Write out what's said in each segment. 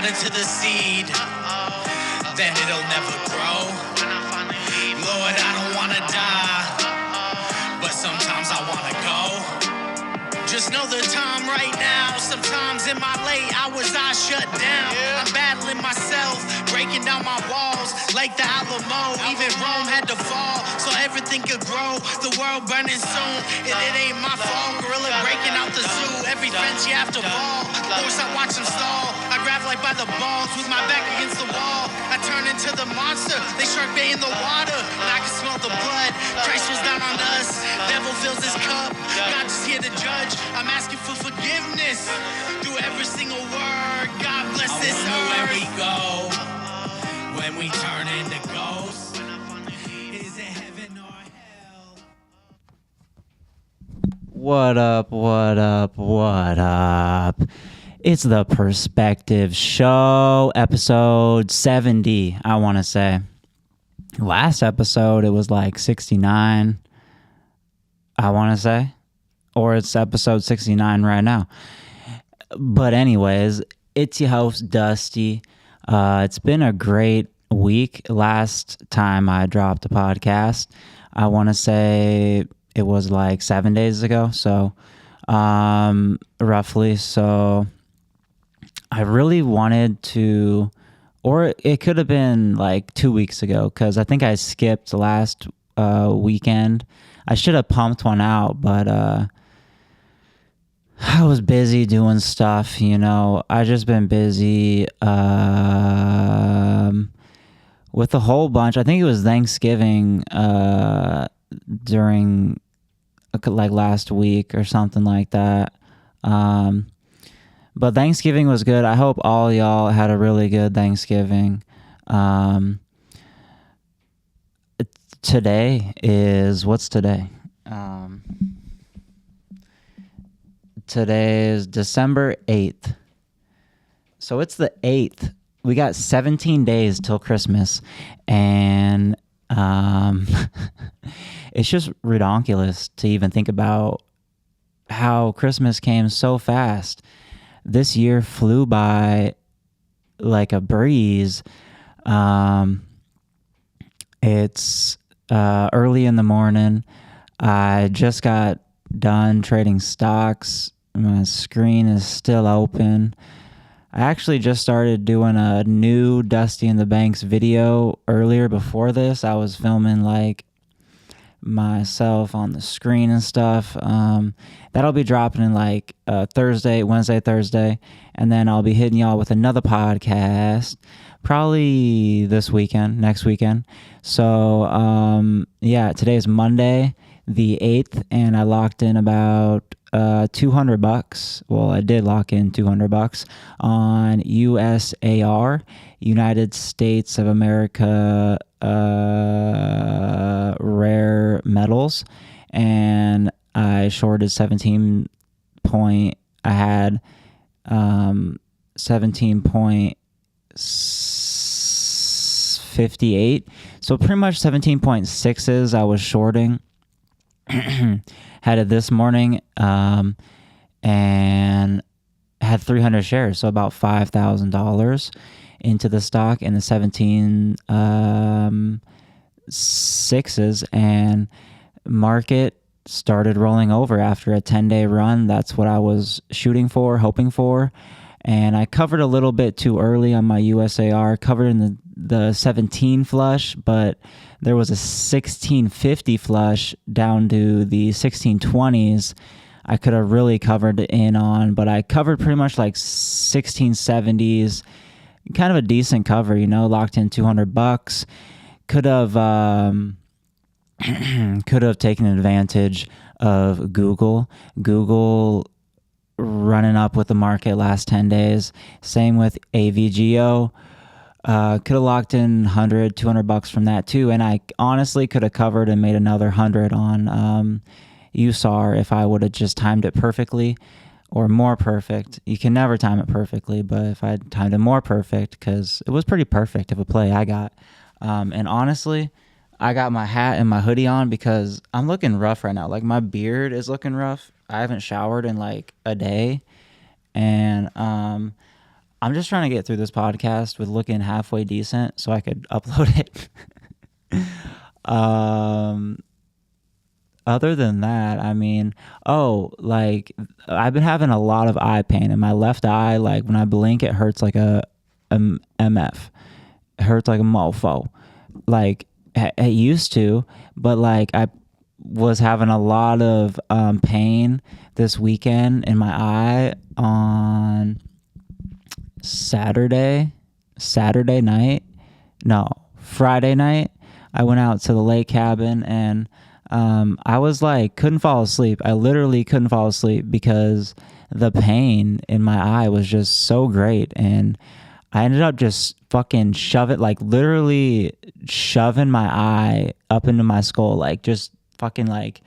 water to the seed, then it'll never grow. Lord, I don't wanna die, but sometimes I wanna go. Just know the time right now. Sometimes in my late hours I shut down. I'm battling myself, breaking down my walls like the Alamo. Even Rome had to fall so everything could grow. The world burning soon, and it ain't my fault. Gorilla breaking out the zoo. Every fence you have to fall. Force I watch them stall. I grab like by the balls with my back against the wall. I turn into the monster. They shark bait in the water, and I can smell the blood. Christ was down on us. Devil fills his cup. God just here to judge. I'm asking for forgiveness through every single word. God bless this earth. Where we go when we turn into ghosts. Is it heaven or hell? What up, what up, what up? It's the Perspective Show, episode 70, I want to say. Last episode, it was like 69, I want to say. Or it's episode 69 right now. But anyways, it's your host, Dusty. It's been a great week. Last time I dropped a podcast, I want to say it was like 7 days ago. So, roughly. So, I really wanted to, or it could have been like 2 weeks ago, because I think I skipped last weekend. I should have pumped one out, but I was busy doing stuff, you know. I just been busy with a whole bunch. I think it was Thanksgiving during like last week or something like that. But Thanksgiving was good. I hope all y'all had a really good Thanksgiving. Today is, what's today? Today is December 8th. So it's the 8th. We got 17 days till Christmas. And it's just ridiculous to even think about how Christmas came so fast. This year flew by like a breeze. It's early in the morning. I just got done trading stocks. My screen is still open. I actually just started doing a new Dusty in the Banks video earlier. Before this, I was filming like myself on the screen and stuff. That'll be dropping in like Wednesday, Thursday. And then I'll be hitting y'all with another podcast probably next weekend. So, yeah, today's Monday, the 8th, and I locked in about $200. Well, I did lock in $200 on USAR, United States of America rare metals, and I shorted 17.58. So pretty much 17.6s I was shorting. Had it this morning, and had 300 shares, so about $5,000 into the stock in the 17 sixes, and market started rolling over after a 10-day run. That's what I was shooting for, hoping for. And I covered a little bit too early on my USAR, covered in the 17 flush, but there was a 1650 flush down to the 1620s. I could have really covered in on, but I covered pretty much like 1670s, kind of a decent cover, you know, locked in $200. Could have taken advantage of Google running up with the market last 10 days. Same with AVGO. Could have locked in $100, $200 from that too. And I honestly could have covered and made another 100 on USAR if I would have just timed it perfectly or more perfect. You can never time it perfectly, but if I timed it more perfect, because it was pretty perfect of a play I got. And honestly, I got my hat and my hoodie on because I'm looking rough right now. Like, my beard is looking rough. I haven't showered in like a day. And I'm just trying to get through this podcast with looking halfway decent so I could upload it. Other than that, I mean, like I've been having a lot of eye pain in my left eye. Like when I blink, it hurts like a MF. It hurts like a mofo. Like it used to, but like I was having a lot of pain this weekend in my eye on Friday night. I went out to the lake cabin and I was like, couldn't fall asleep. I literally couldn't fall asleep because the pain in my eye was just so great. And I ended up just fucking literally shoving my eye up into my skull. Like just fucking like,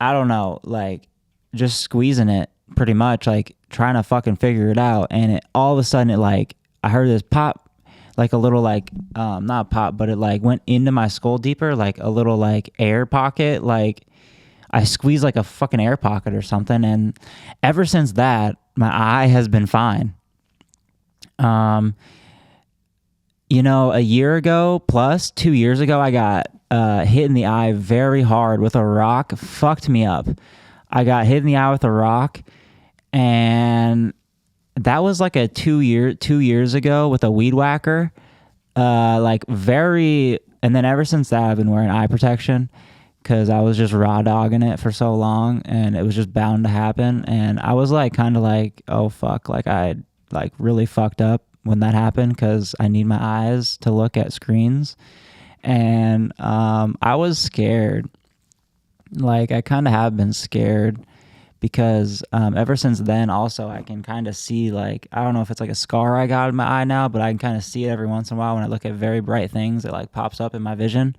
I don't know, like just squeezing it pretty much, like trying to fucking figure it out. And all of a sudden I heard this pop, like a little like not pop, but it like went into my skull deeper, like a little like air pocket. Like I squeezed like a fucking air pocket or something. And ever since that, my eye has been fine. A year ago plus 2 years ago, I got hit in the eye very hard with a rock. Fucked me up. I got hit in the eye with a rock, and that was like a 2 years ago with a weed whacker. And then ever since that, I've been wearing eye protection because I was just raw dogging it for so long, and it was just bound to happen. And I was like, kind of like, oh fuck, like I like really fucked up when that happened because I need my eyes to look at screens. And I was scared. Like I kind of have been scared because ever since then also I can kind of see, like, I don't know if it's like a scar I got in my eye now, but I can kind of see it every once in a while when I look at very bright things. It like pops up in my vision.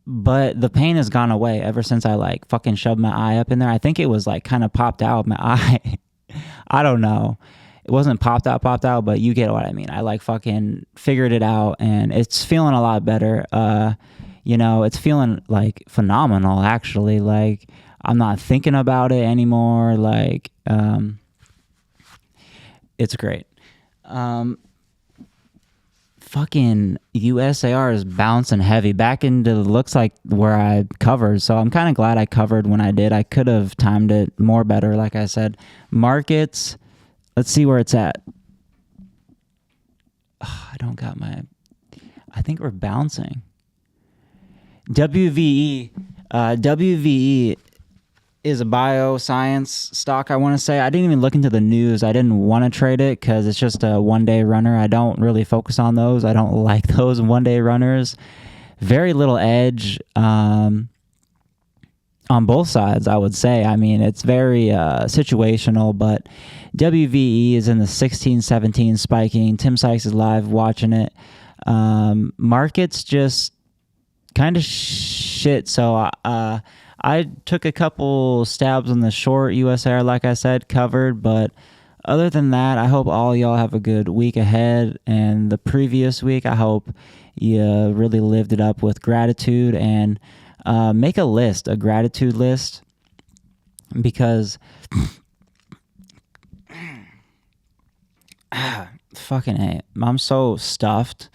But the pain has gone away ever since I like fucking shoved my eye up in there. I think it was like kind of popped out of my eye. I don't know. It wasn't popped out, but you get what I mean. I like fucking figured it out, and it's feeling a lot better. It's feeling like phenomenal actually. Like I'm not thinking about it anymore. Like it's great. Fucking USAR is bouncing heavy back into looks like where I covered. So I'm kind of glad I covered when I did. I could have timed it more better. Like I said, markets, let's see where it's at. I think we're bouncing. WVE is a bioscience stock, I want to say. I didn't even look into the news. I didn't want to trade it because it's just a one-day runner. I don't really focus on those. I don't like those one-day runners. Very little edge on both sides, I would say. I mean, it's very situational, but WVE is in the 16-17 spiking. Tim Sykes is live watching it. Markets just kind of shit. So I took a couple stabs on the short USR, like I said, covered. But other than that, I hope all y'all have a good week ahead. And the previous week, I hope you really lived it up with gratitude, and make a gratitude list, because fucking A, I'm so stuffed.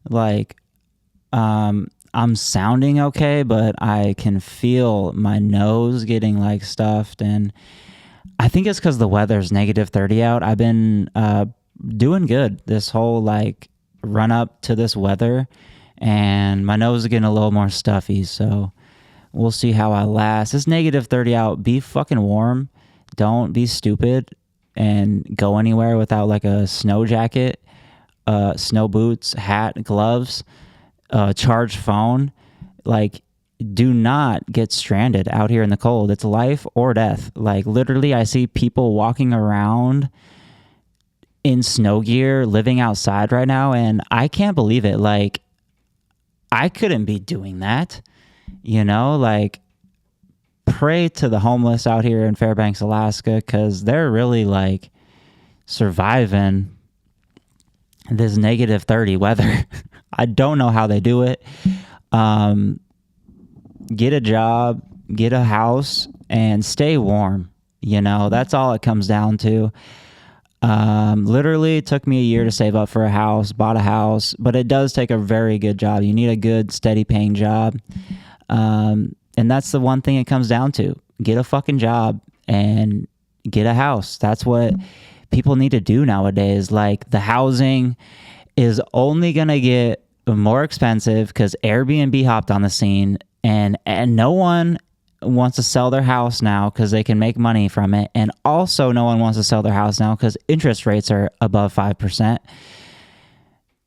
Like, I'm sounding okay, but I can feel my nose getting like stuffed, and I think it's because the weather's -30 out. I've been doing good this whole like run up to this weather, and my nose is getting a little more stuffy, so we'll see how I last. It's -30 out. Be fucking warm. Don't be stupid and go anywhere without like a snow jacket, snow boots, hat, gloves, charged phone. Like, do not get stranded out here in the cold. It's life or death. Like, literally, I see people walking around in snow gear, living outside right now, and I can't believe it. Like, I couldn't be doing that, like, pray to the homeless out here in Fairbanks, Alaska, because they're really like surviving this -30 weather. I don't know how they do it. Get a job, get a house, and stay warm. You know, that's all it comes down to. Literally, it took me a year to save up for a house, bought a house, but it does take a very good job. You need a good, steady paying job. And that's the one thing it comes down to. Get a fucking job and get a house. That's what people need to do nowadays. Like, the housing is only going to get more expensive because Airbnb hopped on the scene, and no one wants to sell their house now because they can make money from it. And also no one wants to sell their house now because interest rates are above 5%.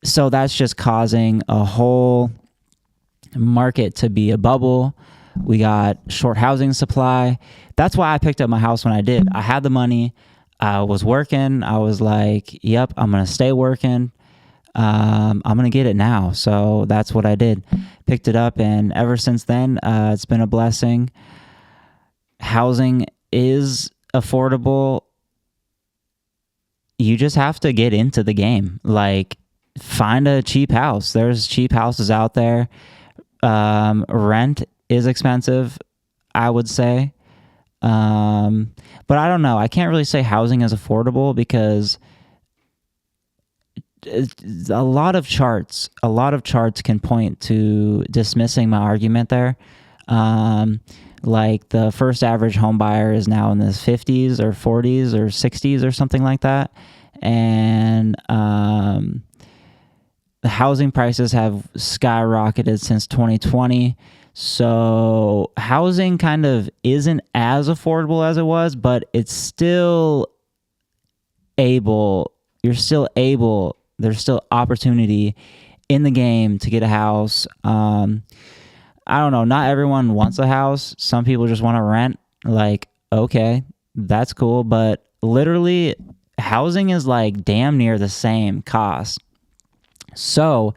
So that's just causing a whole market to be a bubble. We got short housing supply. That's why I picked up my house when I did. I had the money. I was working. I was like, yep, I'm going to stay working. I'm going to get it now. So that's what I did. Picked it up, and ever since then, it's been a blessing. Housing is affordable. You just have to get into the game. Like, find a cheap house. There's cheap houses out there. Rent is expensive, I would say. But I don't know. I can't really say housing is affordable because a lot of charts can point to dismissing my argument there. Like, the first average home buyer is now in the 50s or 40s or 60s or something like that. And the housing prices have skyrocketed since 2020. So housing kind of isn't as affordable as it was, but it's still able. You're still able. There's still opportunity in the game to get a house. I don't know. Not everyone wants a house. Some people just want to rent. Like, okay, that's cool. But literally, housing is like damn near the same cost. So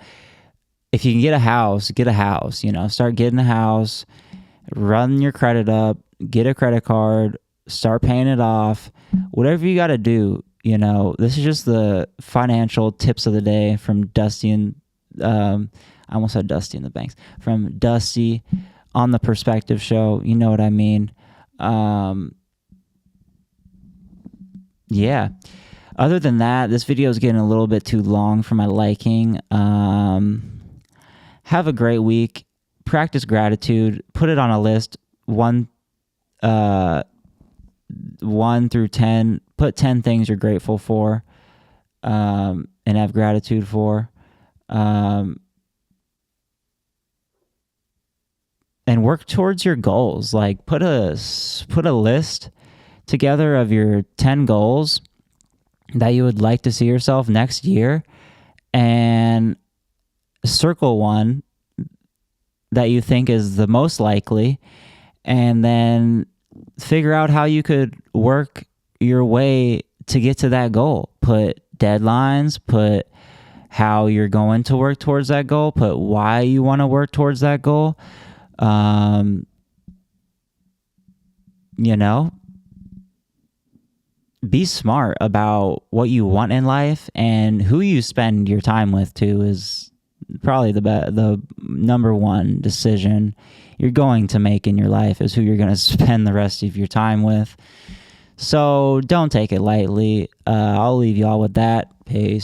if you can get a house, you know, start getting a house, run your credit up, get a credit card, start paying it off, whatever you got to do. You know, this is just the financial tips of the day from Dusty and, I almost said Dusty and the Banks, from Dusty on the Perspective Show. You know what I mean? Yeah. Other than that, this video is getting a little bit too long for my liking. Have a great week. Practice gratitude. Put it on a list. 1 through 10. Put 10 things you're grateful for, and have gratitude for. And work towards your goals. Like, put a list together of your 10 goals that you would like to see yourself next year, and circle one that you think is the most likely, and then figure out how you could work your way to get to that goal. Put deadlines, put how you're going to work towards that goal, put why you want to work towards that goal. You know, be smart about what you want in life, and who you spend your time with too is probably the number one decision you're going to make in your life, is who you're going to spend the rest of your time with. So don't take it lightly. I'll leave y'all with that. Peace.